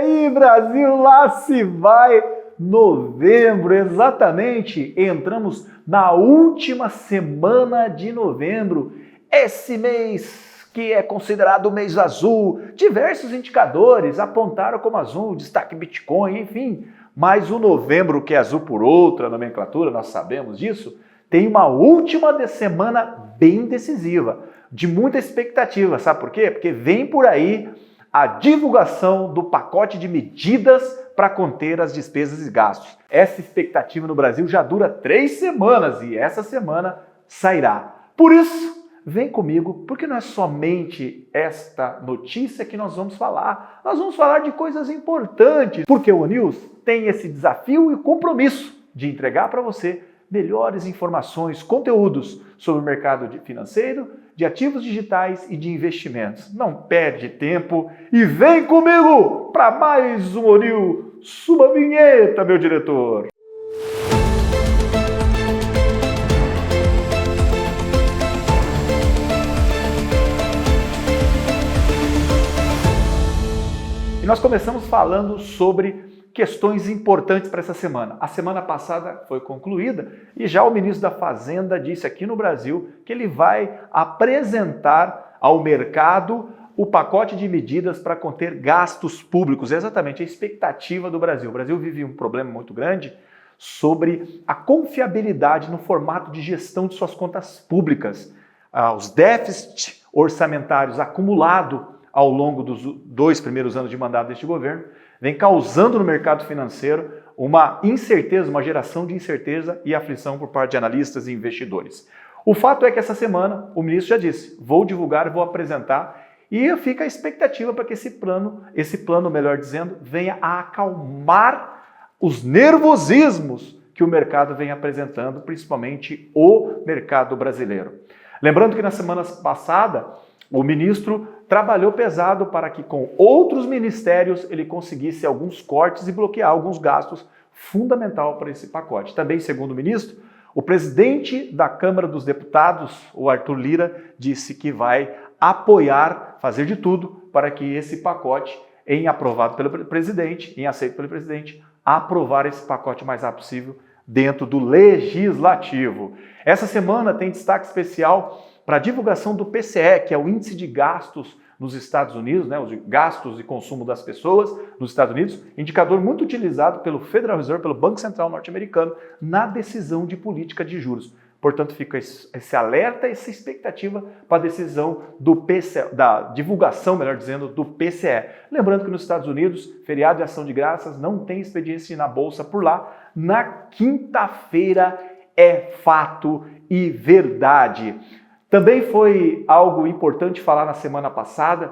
aí, Brasil, lá se vai novembro, exatamente. Entramos na última semana de novembro. Esse mês que é considerado o mês azul, diversos indicadores apontaram como azul, destaque Bitcoin, enfim. Mas o novembro, que é azul por outra nomenclatura, nós sabemos disso, tem uma última semana bem decisiva, de muita expectativa. Sabe por quê? Porque vem por aí a divulgação do pacote de medidas para conter as despesas e gastos. Essa expectativa no Brasil já dura 3 semanas e essa semana sairá. Por isso, vem comigo, porque não é somente esta notícia que nós vamos falar. Nós vamos falar de coisas importantes, porque o News tem esse desafio e compromisso de entregar para você melhores informações, conteúdos sobre o mercado financeiro, de ativos digitais e de investimentos. Não perde tempo e vem comigo para mais um ONIL. Suba a vinheta, meu diretor! E nós começamos falando sobre questões importantes para essa semana. A semana passada foi concluída e já o ministro da Fazenda disse aqui no Brasil que ele vai apresentar ao mercado o pacote de medidas para conter gastos públicos. É exatamente a expectativa do Brasil. O Brasil vive um problema muito grande sobre a confiabilidade no formato de gestão de suas contas públicas. Os déficits orçamentários acumulados ao longo dos 2 primeiros anos de mandato deste governo vem causando no mercado financeiro uma incerteza, uma geração de incerteza e aflição por parte de analistas e investidores. O fato é que essa semana o ministro já disse, vou divulgar, vou apresentar e fica a expectativa para que esse plano, melhor dizendo, venha a acalmar os nervosismos que o mercado vem apresentando, principalmente o mercado brasileiro. Lembrando que na semana passada o ministro trabalhou pesado para que com outros ministérios ele conseguisse alguns cortes e bloquear alguns gastos fundamental para esse pacote. Também, segundo o ministro, o presidente da Câmara dos Deputados, o Arthur Lira, disse que vai apoiar, fazer de tudo para que esse pacote, em aprovado pelo presidente, em aceito pelo presidente, aprovar esse pacote o mais rápido possível dentro do legislativo. Essa semana tem destaque especial para a divulgação do PCE, que é o índice de gastos nos Estados Unidos, né, os gastos e consumo das pessoas nos Estados Unidos, indicador muito utilizado pelo Federal Reserve, pelo Banco Central norte-americano, na decisão de política de juros. Portanto, fica esse alerta, essa expectativa para a decisão do PCE, da divulgação, melhor dizendo, do PCE. Lembrando que nos Estados Unidos, feriado de ação de graças, não tem expediente na Bolsa por lá. Na quinta-feira é fato e verdade. Também foi algo importante falar na semana passada,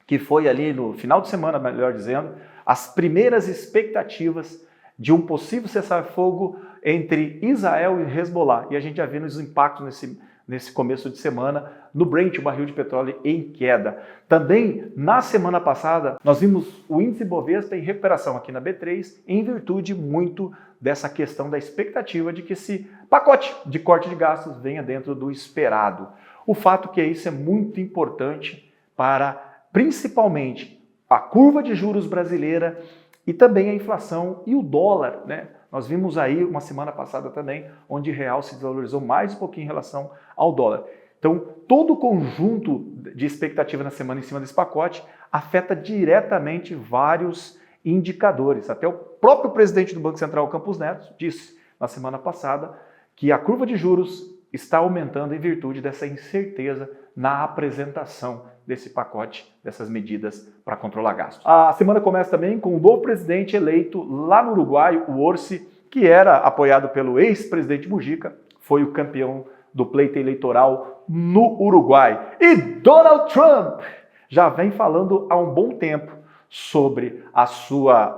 que foi ali no final de semana, melhor dizendo, as primeiras expectativas de um possível cessar-fogo entre Israel e Hezbollah. E a gente já viu os impactos nesse começo de semana no Brent, o barril de petróleo em queda. Também, na semana passada, nós vimos o índice Bovespa em recuperação aqui na B3, em virtude muito dessa questão da expectativa de que esse pacote de corte de gastos venha dentro do esperado. O fato que isso é muito importante para, principalmente, a curva de juros brasileira e também a inflação e o dólar, né? Nós vimos aí uma semana passada também, onde o real se desvalorizou mais um pouquinho em relação ao dólar. Então, todo o conjunto de expectativa na semana em cima desse pacote afeta diretamente vários indicadores. Até o próprio presidente do Banco Central, Campos Neto, disse na semana passada que a curva de juros está aumentando em virtude dessa incerteza na apresentação desse pacote, dessas medidas para controlar gastos. A semana começa também com o novo presidente eleito lá no Uruguai, o Orsi, que era apoiado pelo ex-presidente Mujica, foi o campeão do pleito eleitoral no Uruguai. E Donald Trump já vem falando há um bom tempo sobre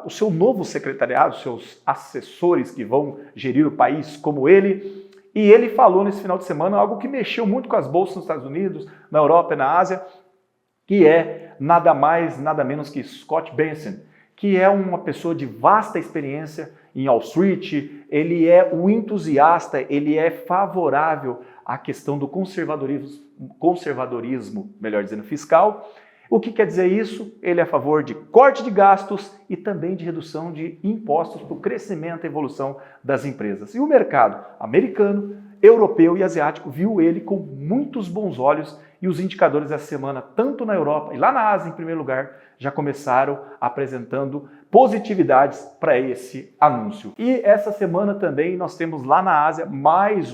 o seu novo secretariado, seus assessores que vão gerir o país como ele. E ele falou nesse final de semana algo que mexeu muito com as bolsas nos Estados Unidos, na Europa e na Ásia, que é nada mais, nada menos que Scott Bessent, que é uma pessoa de vasta experiência em Wall Street, ele é um entusiasta, ele é favorável à questão do conservadorismo, melhor dizendo, fiscal. O que quer dizer isso? Ele é a favor de corte de gastos e também de redução de impostos para o crescimento e evolução das empresas. E o mercado americano, europeu e asiático viu ele com muitos bons olhos e os indicadores essa semana, tanto na Europa e lá na Ásia, em primeiro lugar, já começaram apresentando positividades para esse anúncio. E essa semana também nós temos lá na Ásia mais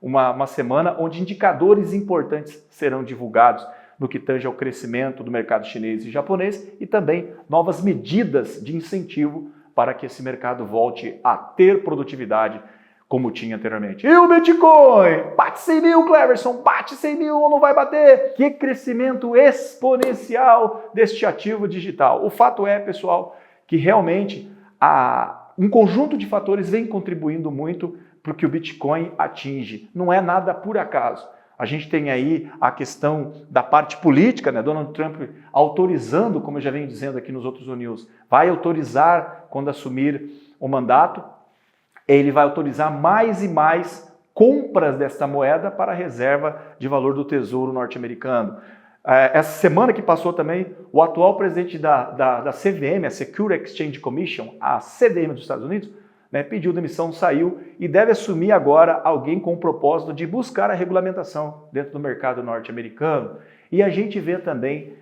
uma semana onde indicadores importantes serão divulgados no que tange ao crescimento do mercado chinês e japonês e também novas medidas de incentivo para que esse mercado volte a ter produtividade como tinha anteriormente. E o Bitcoin? Bate 100 mil, Cleverson, bate 100 mil ou não vai bater? Que crescimento exponencial deste ativo digital. O fato é, pessoal, que realmente um conjunto de fatores vem contribuindo muito para o que o Bitcoin atinge. Não é nada por acaso. A gente tem aí a questão da parte política, né? Donald Trump autorizando, como eu já venho dizendo aqui nos outros news, vai autorizar quando assumir o mandato, ele vai autorizar mais e mais compras desta moeda para a reserva de valor do Tesouro norte-americano. Essa semana que passou também, o atual presidente da CVM, a Secure Exchange Commission, a CDM dos Estados Unidos, né, pediu demissão, saiu e deve assumir agora alguém com o propósito de buscar a regulamentação dentro do mercado norte-americano. E a gente vê também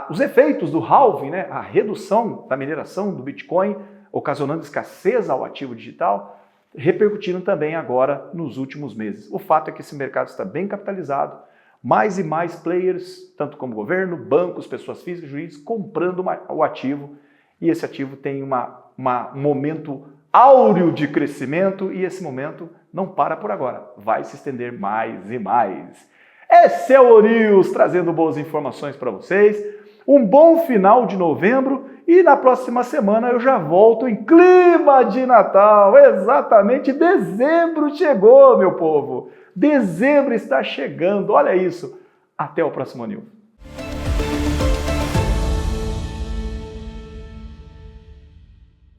os efeitos do halving, né, a redução da mineração do Bitcoin, ocasionando escassez ao ativo digital, repercutindo também agora nos últimos meses. O fato é que esse mercado está bem capitalizado, mais e mais players, tanto como governo, bancos, pessoas físicas, jurídicas, comprando o ativo, e esse ativo tem um momento áureo de crescimento, e esse momento não para por agora, vai se estender mais e mais. Esse é o News, trazendo boas informações para vocês. Um bom final de novembro e na próxima semana eu já volto em clima de Natal. Exatamente, dezembro chegou, meu povo. Dezembro está chegando, olha isso. Até o próximo News.